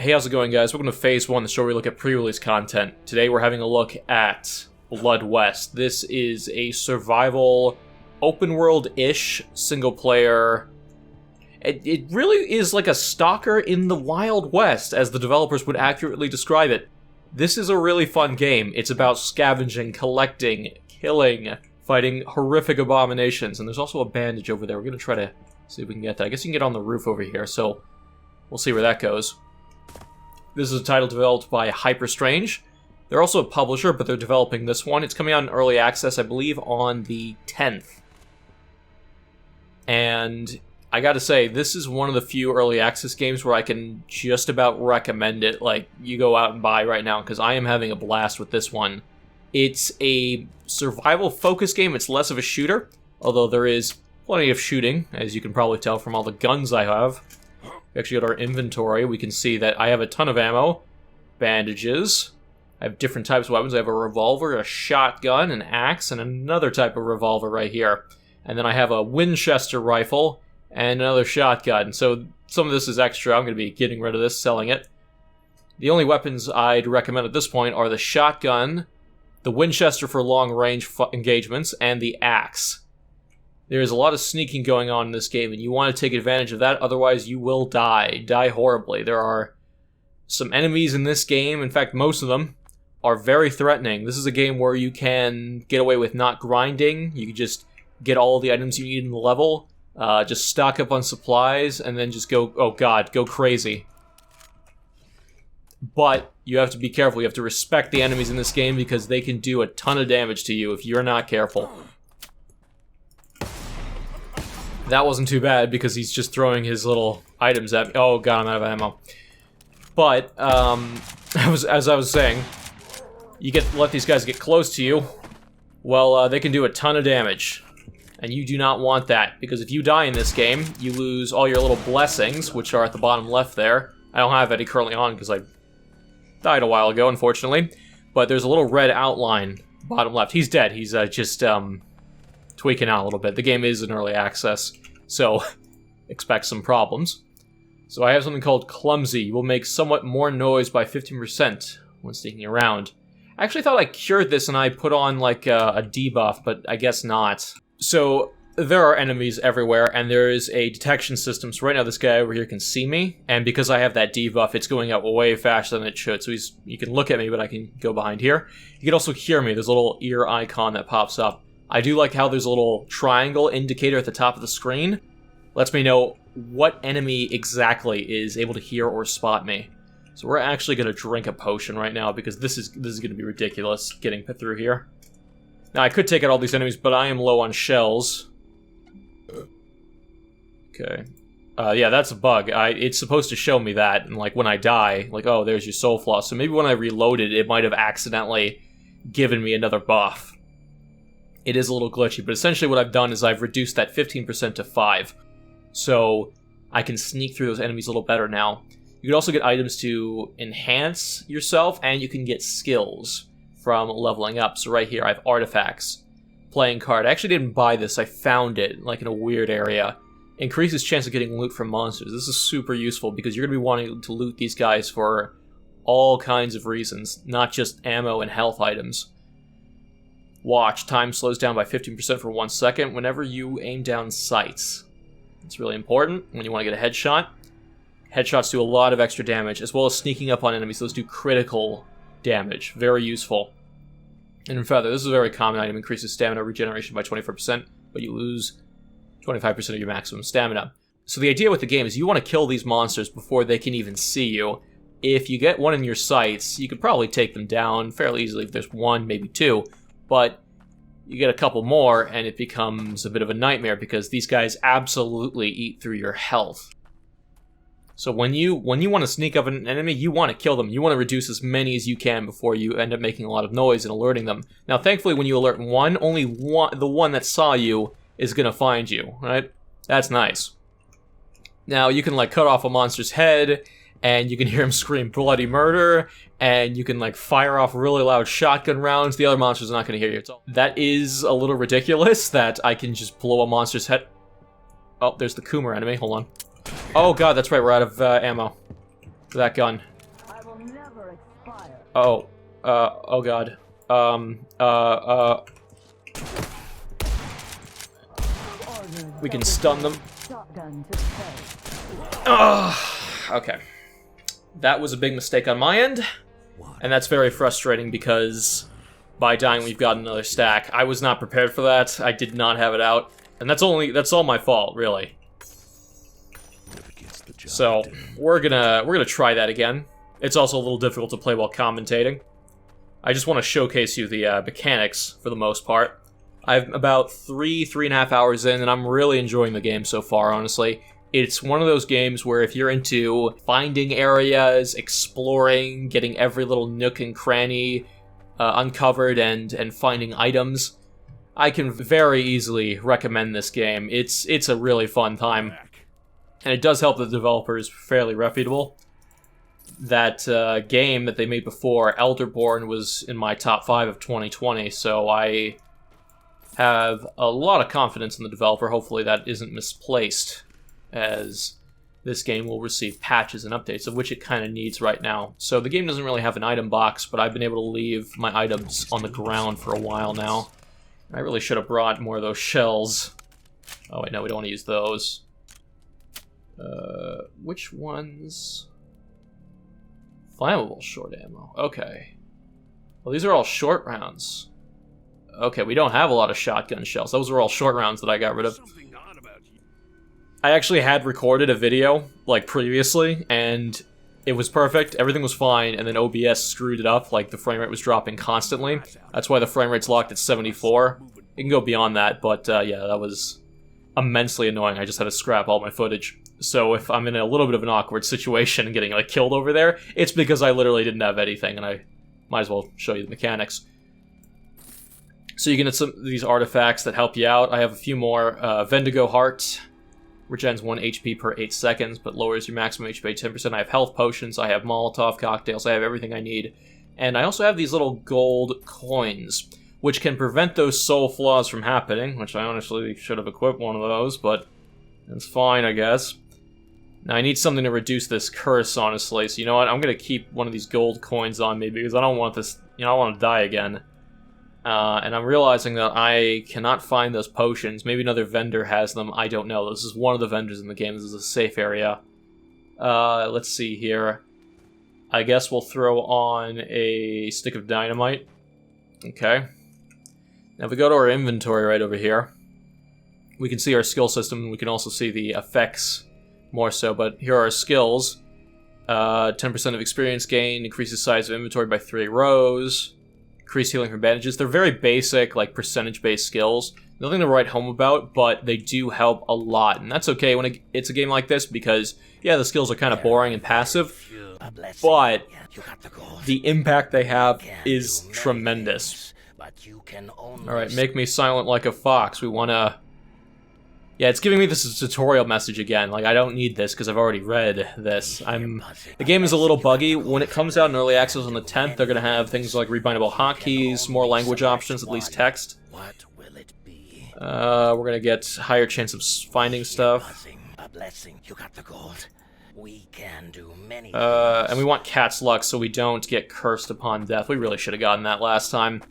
Hey, how's it going, guys? Welcome to Phase 1, the show where we look at pre-release content. Today we're having a look at Blood West. This is a survival, open-world-ish, single-player... It really is like a stalker in the Wild West, as the developers would accurately describe it. This is a really fun game. It's about scavenging, collecting, killing, fighting horrific abominations. And there's also a bandage over there. We're going to try to see if we can get that. I guess you can get on the roof over here, so we'll see where that goes. This is a title developed by Hyperstrange. They're also a publisher, but they're developing this one. It's coming out in early access, I believe, on the 10th. And I gotta say, this is one of the few early access games where I can just about recommend it. Like, you go out and buy right now, because I am having a blast with this one. It's a survival-focused game. It's less of a shooter, although there is plenty of shooting, as you can probably tell from all the guns I have. We actually go to our inventory. We can see that I have a ton of ammo, bandages. I have different types of weapons. I have a revolver, a shotgun, an axe, and another type of revolver right here. And then I have a Winchester rifle and another shotgun. So some of this is extra. I'm going to be getting rid of this, selling it. The only weapons I'd recommend at this point are the shotgun, the Winchester for long-range engagements, and the axe. There is a lot of sneaking going on in this game, and you want to take advantage of that, otherwise you will die horribly. There are some enemies in this game, in fact most of them are very threatening. This is a game where you can get away with not grinding. You can just get all the items you need in the level, just stock up on supplies, and then just go, oh god, go crazy. But you have to be careful. You have to respect the enemies in this game because they can do a ton of damage to you if you're not careful. That wasn't too bad because he's just throwing his little items at me. Oh god, I'm out of ammo. But, as I was saying, you let these guys get close to you, well, they can do a ton of damage. And you do not want that, because if you die in this game, you lose all your little blessings, which are at the bottom left there. I don't have any currently on because I died a while ago, unfortunately. But there's a little red outline bottom left. He's dead. He's just tweaking out a little bit. The game is in early access, so expect some problems. So I have something called Clumsy. You will make somewhat more noise by 15% when sneaking around. I actually thought I cured this and I put on like a debuff, but I guess not. So there are enemies everywhere, and there is a detection system. So right now this guy over here can see me, and because I have that debuff, it's going out way faster than it should. So you can look at me, but I can go behind here. You can also hear me. There's a little ear icon that pops up. I do like how there's a little triangle indicator at the top of the screen. Lets me know what enemy exactly is able to hear or spot me. So we're actually going to drink a potion right now because this is going to be ridiculous getting through here. Now I could take out all these enemies, but I am low on shells. Okay. Yeah, that's a bug. It's supposed to show me that, and like when I die, like, oh, there's your soul floss. So maybe when I reloaded, it might have accidentally given me another buff. It is a little glitchy, but essentially what I've done is I've reduced that 15% to 5. So I can sneak through those enemies a little better now. You can also get items to enhance yourself, and you can get skills from leveling up. So right here, I have artifacts. Playing card. I actually didn't buy this. I found it, like, in a weird area. Increases chance of getting loot from monsters. This is super useful because you're going to be wanting to loot these guys for all kinds of reasons, not just ammo and health items. Watch. Time slows down by 15% for 1 second whenever you aim down sights. It's really important when you want to get a headshot. Headshots do a lot of extra damage, as well as sneaking up on enemies. Those do critical damage. Very useful. And in Feather, this is a very common item. Increases stamina regeneration by 24%, but you lose 25% of your maximum stamina. So the idea with the game is you want to kill these monsters before they can even see you. If you get one in your sights, you could probably take them down fairly easily if there's one, maybe two. But you get a couple more, and it becomes a bit of a nightmare because these guys absolutely eat through your health. So when you want to sneak up on an enemy, you want to kill them. You want to reduce as many as you can before you end up making a lot of noise and alerting them. Now, thankfully, when you alert one, only one, the one that saw you is going to find you, right? That's nice. Now, you can, like, cut off a monster's head, and you can hear him scream bloody murder, and you can, like, fire off really loud shotgun rounds. The other monster's not going to hear you. That is a little ridiculous that I can just blow a monster's head. Oh, there's the Coomer enemy. Hold on. Oh god, that's right, we're out of ammo for that gun. Oh. Oh god. We can stun them. Okay. That was a big mistake on my end, and that's very frustrating because by dying we've got another stack. I was not prepared for that. I did not have it out, and that's all my fault, really. So we're gonna try that again. It's also a little difficult to play while commentating. I just want to showcase you the mechanics for the most part. I'm about 3.5 hours in, and I'm really enjoying the game so far, honestly. It's one of those games where if you're into finding areas, exploring, getting every little nook and cranny uncovered, and finding items, I can very easily recommend this game. It's a really fun time. And it does help the developer is fairly reputable. That game that they made before, Elderborn, was in my top 5 of 2020, so I have a lot of confidence in the developer. Hopefully that isn't misplaced, as this game will receive patches and updates, of which it kind of needs right now. So the game doesn't really have an item box, but I've been able to leave my items on the ground for a while now. I really should have brought more of those shells. Oh wait, no, we don't want to use those. Which ones? Flammable short ammo. Okay. Well, these are all short rounds. Okay, we don't have a lot of shotgun shells. Those were all short rounds that I got rid of. I actually had recorded a video, like, previously, and it was perfect. Everything was fine, and then OBS screwed it up. Like, the frame rate was dropping constantly. That's why the frame rate's locked at 74. It can go beyond that, but, yeah, that was immensely annoying. I just had to scrap all my footage. So if I'm in a little bit of an awkward situation and getting, like, killed over there, it's because I literally didn't have anything, and I might as well show you the mechanics. So you can get some of these artifacts that help you out. I have a few more. Vendigo Heart, regens 1 HP per 8 seconds, but lowers your maximum HP by 10%. I have health potions, I have Molotov cocktails, I have everything I need. And I also have these little gold coins, which can prevent those soul flaws from happening, which I honestly should have equipped one of those, but it's fine, I guess. Now, I need something to reduce this curse, honestly, so you know what? I'm going to keep one of these gold coins on me, because I don't want this, I don't want to die again. And I'm realizing that I cannot find those potions. Maybe another vendor has them, I don't know. This is one of the vendors in the game, this is a safe area. Let's see here. I guess we'll throw on a stick of dynamite. Okay. Now if we go to our inventory right over here, we can see our skill system, and we can also see the effects more so, but here are our skills. 10% of experience gain, increases size of inventory by 3 rows, increase healing from bandages. They're very basic, like, percentage-based skills. Nothing to write home about, but they do help a lot, and that's okay when it's a game like this, because, yeah, the skills are kind of boring and passive, but the impact they have is tremendous. Alright, make me silent like a fox. We want to... Yeah, it's giving me this tutorial message again. Like, I don't need this because I've already read this. The game is a little buggy. When it comes out in early access on the 10th, they're going to have things like rebindable hotkeys, more language options, at least text. We're going to get higher chance of finding stuff. And we want cat's luck so we don't get cursed upon death. We really should have gotten that last time.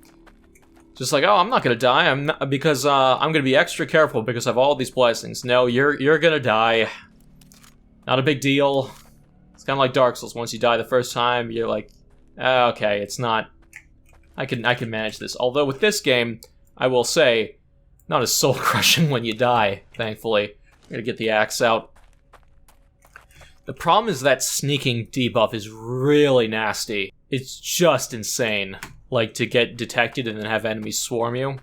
Just like, oh, I'm not gonna die. Because I'm gonna be extra careful because I have all these blessings. No, you're gonna die. Not a big deal. It's kind of like Dark Souls. Once you die the first time, you're like, okay, it's not. I can manage this. Although with this game, I will say, not as soul crushing when you die. Thankfully, I'm gonna get the axe out. The problem is that sneaking debuff is really nasty. It's just insane. Like, to get detected and then have enemies swarm you.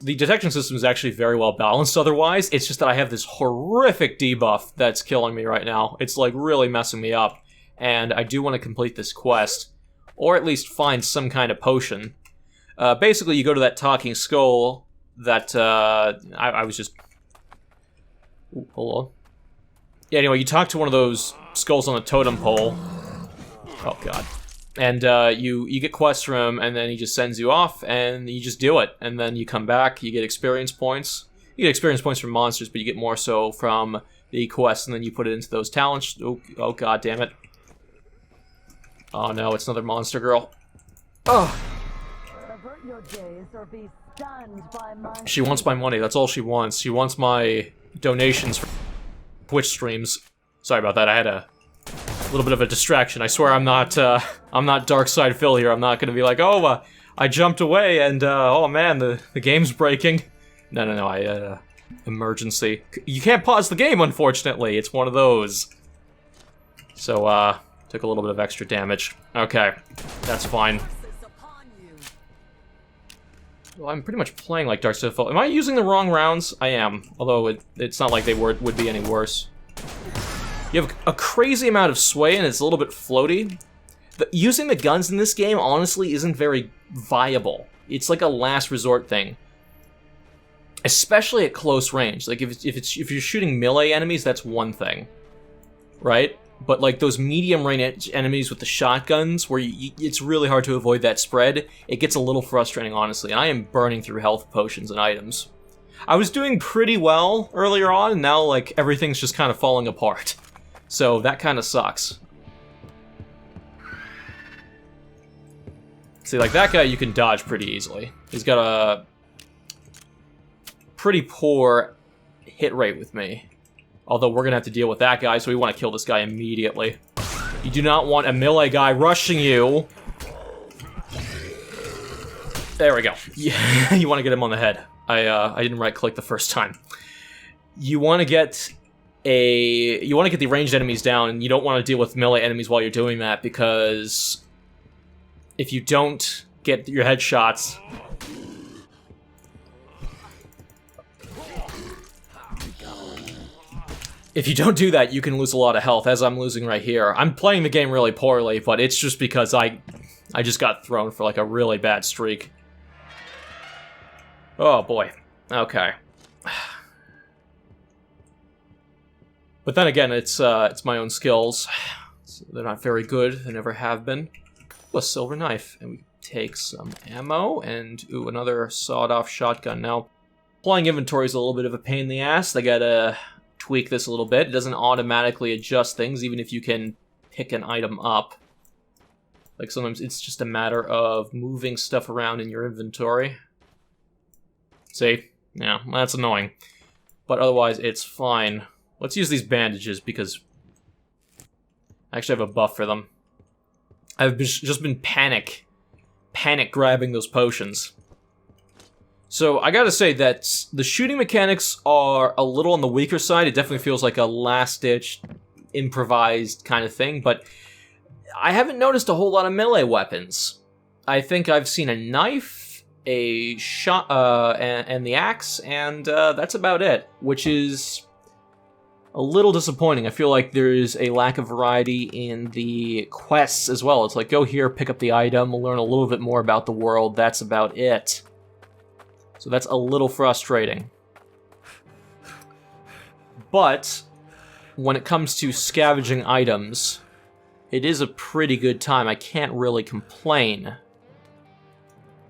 The detection system is actually very well balanced otherwise. It's just that I have this horrific debuff that's killing me right now. It's, like, really messing me up. And I do want to complete this quest. Or at least find some kind of potion. Basically, you go to that talking skull that, I was just... Ooh, hold on. Yeah, anyway, you talk to one of those skulls on the totem pole. Oh, God. And you get quests from him, and then he just sends you off, and you just do it. And then you come back, you get experience points. You get experience points from monsters, but you get more so from the quests, and then you put it into those talents. Oh, God damn it. Oh no, it's another monster girl. Oh! Avert your gaze or be stunned by my... She wants my money, that's all she wants. She wants my donations for Twitch streams. Sorry about that, I had a little bit of a distraction. I swear I'm not Dark Side Phil here. I'm not gonna be like, oh, I jumped away and, oh man, the game's breaking. No, emergency. You can't pause the game, unfortunately. It's one of those. So, took a little bit of extra damage. Okay, that's fine. Well, I'm pretty much playing like Dark Side Phil. Am I using the wrong rounds? I am, although it's not like they would be any worse. You have a crazy amount of sway and it's a little bit floaty. Using the guns in this game, honestly, isn't very viable. It's like a last resort thing. Especially at close range. Like, if you're shooting melee enemies, that's one thing. Right? But, like, those medium range enemies with the shotguns, where it's really hard to avoid that spread, it gets a little frustrating, honestly. And I am burning through health potions and items. I was doing pretty well earlier on, and now, like, everything's just kind of falling apart. So, that kind of sucks. See, like, that guy you can dodge pretty easily. He's got a pretty poor hit rate with me. Although we're gonna have to deal with that guy, so we want to kill this guy immediately. You do not want a melee guy rushing you. There we go. Yeah, you want to get him on the head. I didn't right-click the first time. You want to get the ranged enemies down, and you don't want to deal with melee enemies while you're doing that, because if you don't get your headshots, if you don't do that, you can lose a lot of health, as I'm losing right here. I'm playing the game really poorly, but it's just because I just got thrown for like a really bad streak. Oh boy. Okay. But then again, it's my own skills. So they're not very good. They never have been. Ooh, a silver knife, and we take some ammo and ooh, another sawed-off shotgun. Now, applying inventory is a little bit of a pain in the ass. They gotta tweak this a little bit. It doesn't automatically adjust things, even if you can pick an item up. Like sometimes it's just a matter of moving stuff around in your inventory. See? Yeah, that's annoying. But otherwise, it's fine. Let's use these bandages because I actually have a buff for them. I've just been panic grabbing those potions. So I gotta say that the shooting mechanics are a little on the weaker side. It definitely feels like a last-ditch, improvised kind of thing, but I haven't noticed a whole lot of melee weapons. I think I've seen a knife, a shot, and the axe, and that's about it, which is a little disappointing. I feel like there's a lack of variety in the quests as well. It's like, go here, pick up the item, learn a little bit more about the world, that's about it. So that's a little frustrating. But when it comes to scavenging items, it is a pretty good time. I can't really complain.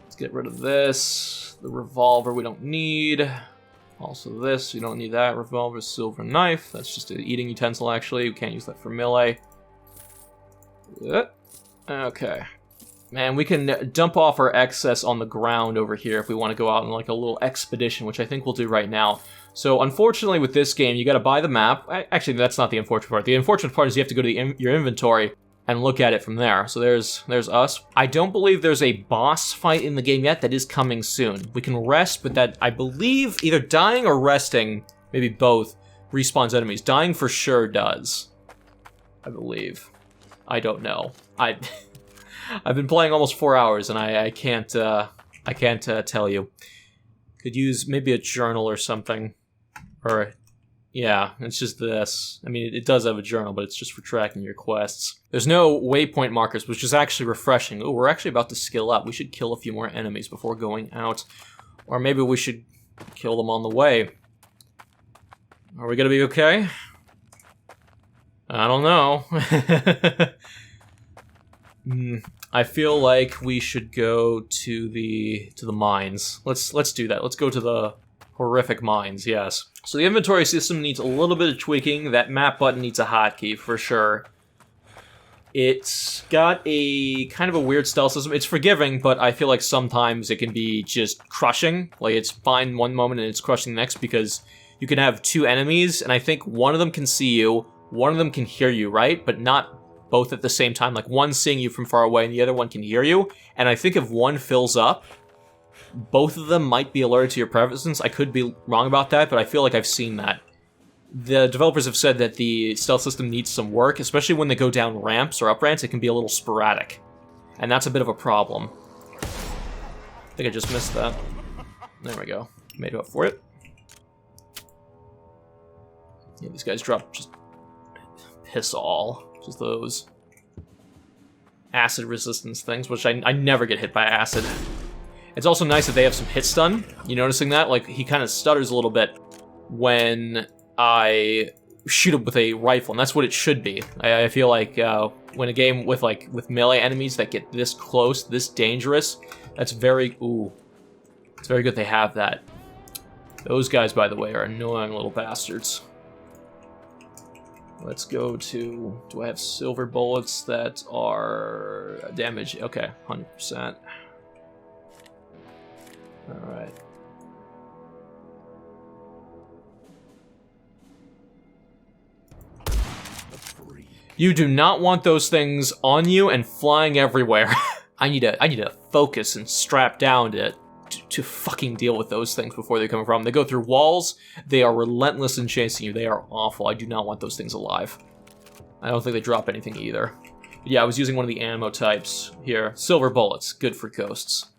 Let's get rid of this. The revolver we don't need. Also this, you don't need that. Revolver, silver knife. That's just an eating utensil, actually. We can't use that for melee. Okay. Man, we can dump off our excess on the ground over here if we want to go out on like a little expedition, which I think we'll do right now. So, unfortunately, with this game, you got to buy the map. Actually, that's not the unfortunate part. The unfortunate part is you have to go to your inventory and look at it from there. So there's us. I don't believe there's a boss fight in the game yet. That is coming soon. We can rest, but that, I believe, either dying or resting, maybe both, respawns enemies. Dying for sure does. I believe. I don't know. I've been playing almost 4 hours, and I can't tell you. Could use maybe a journal or something. Or, yeah, it's just this. I mean, it does have a journal, but it's just for tracking your quests. There's no waypoint markers, which is actually refreshing. Ooh, we're actually about to skill up. We should kill a few more enemies before going out. Or maybe we should kill them on the way. Are we gonna be okay? I don't know. I feel like we should go to the mines. Let's do that. Let's go to the horrific mines, yes. So the inventory system needs a little bit of tweaking. That map button needs a hotkey for sure. It's got a kind of a weird stealth system. It's forgiving, but I feel like sometimes it can be just crushing. Like, it's fine one moment and it's crushing the next, because you can have two enemies, and I think one of them can see you, one of them can hear you, right? But not both at the same time. Like, one's seeing you from far away and the other one can hear you. And I think if one fills up, both of them might be alerted to your presence. I could be wrong about that, but I feel like I've seen that. The developers have said that the stealth system needs some work, especially when they go down ramps or up ramps. It can be a little sporadic, and that's a bit of a problem. I think I just missed that. There we go. Made up for it. Yeah, these guys drop just piss all. Just those acid resistance things, which I never get hit by acid. It's also nice that they have some hit stun. You noticing that? Like, he kind of stutters a little bit when I shoot him with a rifle, and that's what it should be. I feel like when a game with melee enemies that get this close, this dangerous, that's very it's very good they have that. Those guys, by the way, are annoying little bastards. Let's go to, do I have silver bullets that are damage? Okay, 100%. All right. You do not want those things on you and flying everywhere. I need to focus and strap down to fucking deal with those things before they come from. They go through walls. They are relentless in chasing you. They are awful. I do not want those things alive. I don't think they drop anything either. But yeah, I was using one of the ammo types here. Silver bullets, good for ghosts.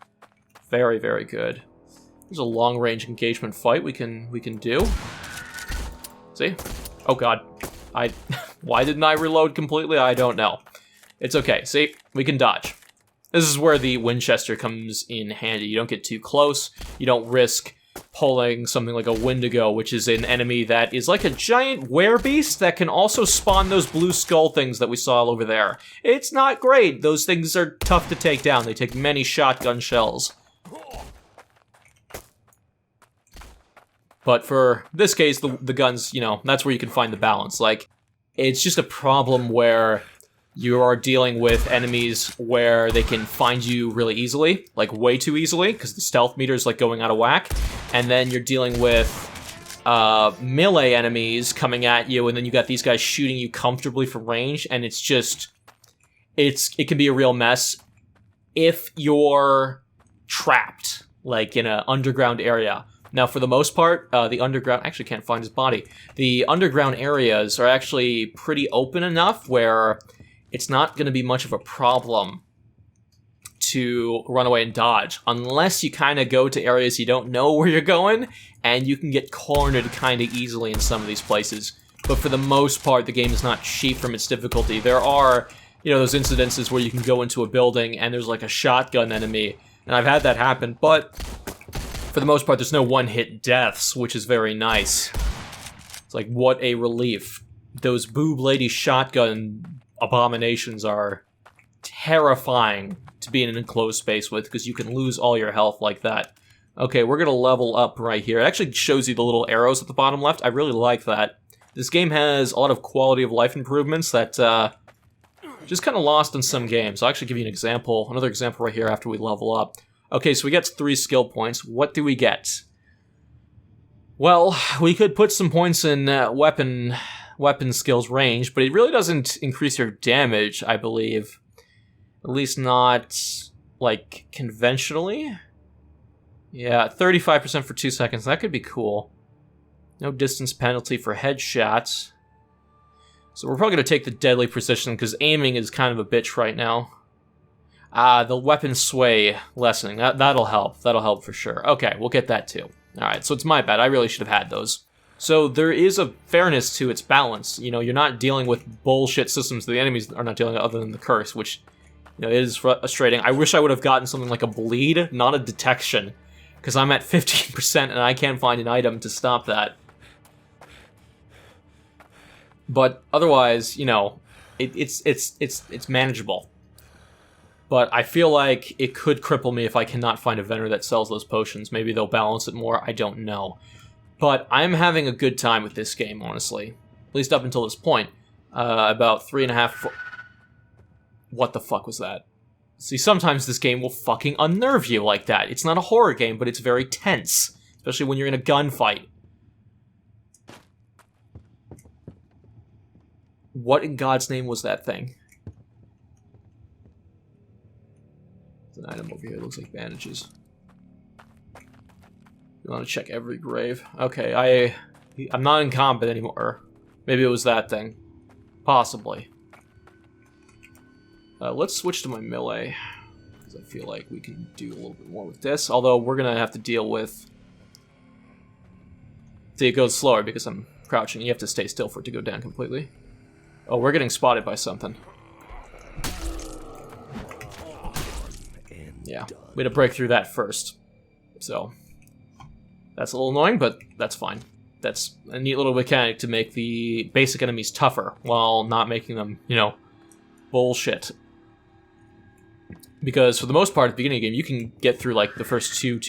Very, very good. There's a long-range engagement fight we can do. See? Oh god. Why didn't I reload completely? I don't know. It's okay. See? We can dodge. This is where the Winchester comes in handy. You don't get too close. You don't risk pulling something like a Wendigo, which is an enemy that is like a giant werebeast that can also spawn those blue skull things that we saw over there. It's not great. Those things are tough to take down. They take many shotgun shells. But for this case, the guns, you know, that's where you can find the balance. Like, it's just a problem where you are dealing with enemies where they can find you really easily, like way too easily, because the stealth meter is like going out of whack. And then you're dealing with melee enemies coming at you, and then you got these guys shooting you comfortably from range, and it's just, it can be a real mess if you're trapped, like in an underground area. Now, for the most part, the underground... Actually, can't find his body. The underground areas are actually pretty open enough where it's not going to be much of a problem to run away and dodge, unless you kind of go to areas you don't know where you're going, and you can get cornered kind of easily in some of these places. But for the most part, the game is not cheap from its difficulty. There are, you know, those incidences where you can go into a building and there's like a shotgun enemy, and I've had that happen, but for the most part, there's no one-hit deaths, which is very nice. It's like, what a relief. Those boob lady shotgun abominations are terrifying to be in an enclosed space with, because you can lose all your health like that. Okay, we're gonna level up right here. It actually shows you the little arrows at the bottom left. I really like that. This game has a lot of quality of life improvements that just kind of lost in some games. I'll actually give you an example, another example right here after we level up. Okay, so we get 3 skill points. What do we get? Well, we could put some points in weapon skills range, but it really doesn't increase your damage, I believe. At least not, like, conventionally. Yeah, 35% for 2 seconds. That could be cool. No distance penalty for headshots. So we're probably going to take the deadly precision, because aiming is kind of a bitch right now. The weapon sway lessening. That'll help. That'll help for sure. Okay, we'll get that too. Alright, so it's my bad. I really should have had those. So there is a fairness to its balance. You know, you're not dealing with bullshit systems that the enemies are not dealing with other than the curse, which, you know, is frustrating. I wish I would have gotten something like a bleed, not a detection, because I'm at 15% and I can't find an item to stop that. But otherwise, you know, it's manageable. But I feel like it could cripple me if I cannot find a vendor that sells those potions. Maybe they'll balance it more, I don't know. But I'm having a good time with this game, honestly. At least up until this point. About 3.5... What the fuck was that? See, sometimes this game will fucking unnerve you like that. It's not a horror game, but it's very tense. Especially when you're in a gunfight. What in God's name was that thing? There's an item over here. It looks like bandages. You want to check every grave? Okay, I'm not in combat anymore. Maybe it was that thing. Possibly. Let's switch to my melee. Because I feel like we can do a little bit more with this. Although, we're going to have to deal with... See, it goes slower because I'm crouching. You have to stay still for it to go down completely. Oh, we're getting spotted by something. Yeah, we had to break through that first. So, that's a little annoying, but that's fine. That's a neat little mechanic to make the basic enemies tougher, while not making them, you know, bullshit. Because for the most part, at the beginning of the game, you can get through, like, the first two...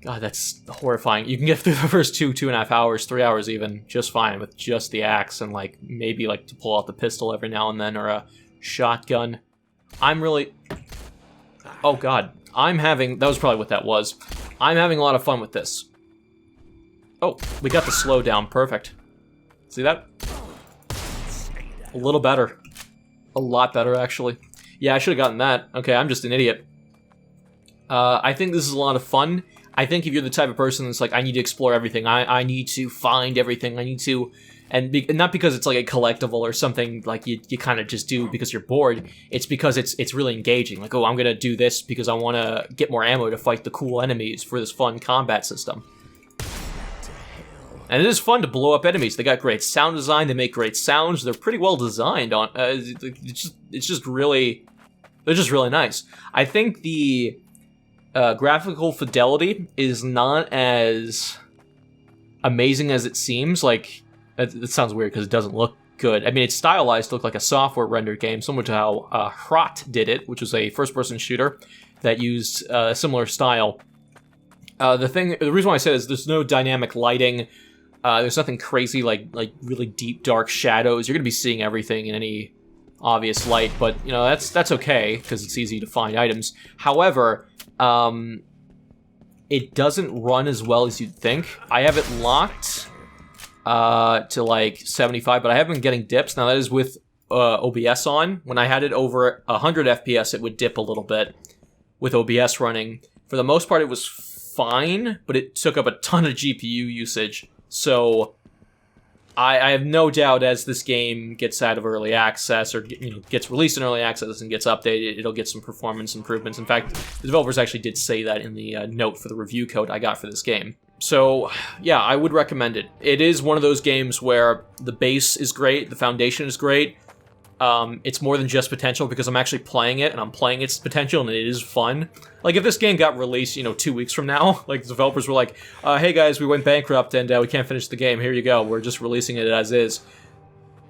God, that's horrifying. You can get through the first 2.5 hours, 3 hours even, just fine with just the axe and, like, maybe, like, to pull out the pistol every now and then, or a shotgun. I'm really... Oh, God. I'm having... That was probably what that was. I'm having a lot of fun with this. Oh, we got the slowdown. Perfect. See that? A little better. A lot better, actually. Yeah, I should have gotten that. Okay, I'm just an idiot. I think this is a lot of fun. I think if you're the type of person that's like, I need to explore everything, I need to find everything, I need to... And not because it's like a collectible or something like you kind of just do because you're bored. It's because it's really engaging. Like, oh, I'm going to do this because I want to get more ammo to fight the cool enemies for this fun combat system. And it is fun to blow up enemies. They got great sound design. They make great sounds. They're pretty well designed. It's just really... They're just really nice. I think the... graphical fidelity is not as amazing as it seems. Like, it sounds weird because it doesn't look good. I mean, it's stylized to look like a software rendered game, similar to how Hrot did it, which was a first-person shooter that used a similar style. The reason why I say this is there's no dynamic lighting. There's nothing crazy like really deep, dark shadows. You're going to be seeing everything in any obvious light, but, you know, that's okay because it's easy to find items. However... it doesn't run as well as you'd think. I have it locked to like 75, but I have been getting dips. Now that is with OBS on. When I had it over 100 FPS, it would dip a little bit with OBS running. For the most part, it was fine, but it took up a ton of GPU usage. So I have no doubt as this game gets out of early access or gets released in early access and gets updated, it'll get some performance improvements. In fact, the developers actually did say that in the note for the review code I got for this game. So, yeah, I would recommend it. It is one of those games where the base is great, the foundation is great. It's more than just potential because I'm actually playing it and I'm playing its potential and it is fun. Like if this game got released, 2 weeks from now, like the developers were like, hey guys, we went bankrupt and we can't finish the game. Here you go. We're just releasing it as is.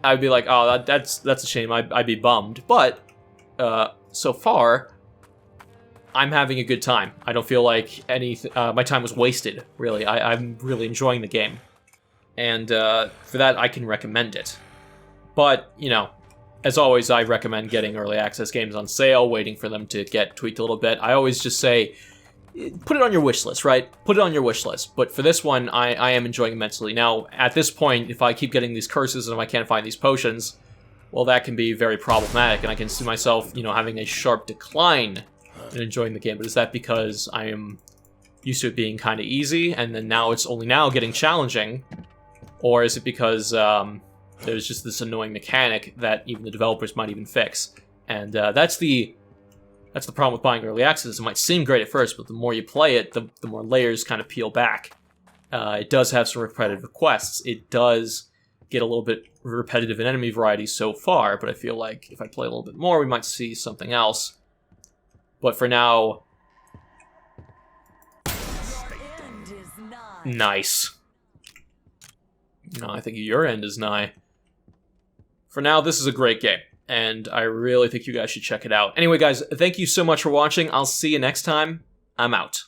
I'd be like, oh, that's a shame. I'd be bummed. But so far, I'm having a good time. I don't feel like my time was wasted, really. I'm really enjoying the game. And for that, I can recommend it. But, as always, I recommend getting early access games on sale, waiting for them to get tweaked a little bit. I always just say, put it on your wish list, right? Put it on your wish list. But for this one, I am enjoying immensely. Now, at this point, if I keep getting these curses and if I can't find these potions, well, that can be very problematic, and I can see myself, having a sharp decline in enjoying the game. But is that because I am used to it being kind of easy, and then now it's only now getting challenging? Or is it because... there's just this annoying mechanic that even the developers might even fix. And that's the problem with buying early access. It might seem great at first, but the more you play it, the more layers kind of peel back. It does have some repetitive quests. It does get a little bit repetitive in enemy variety so far, but I feel like if I play a little bit more, we might see something else. But for now... Nice. No, I think your end is nigh. For now, this is a great game, and I really think you guys should check it out. Anyway, guys, thank you so much for watching. I'll see you next time. I'm out.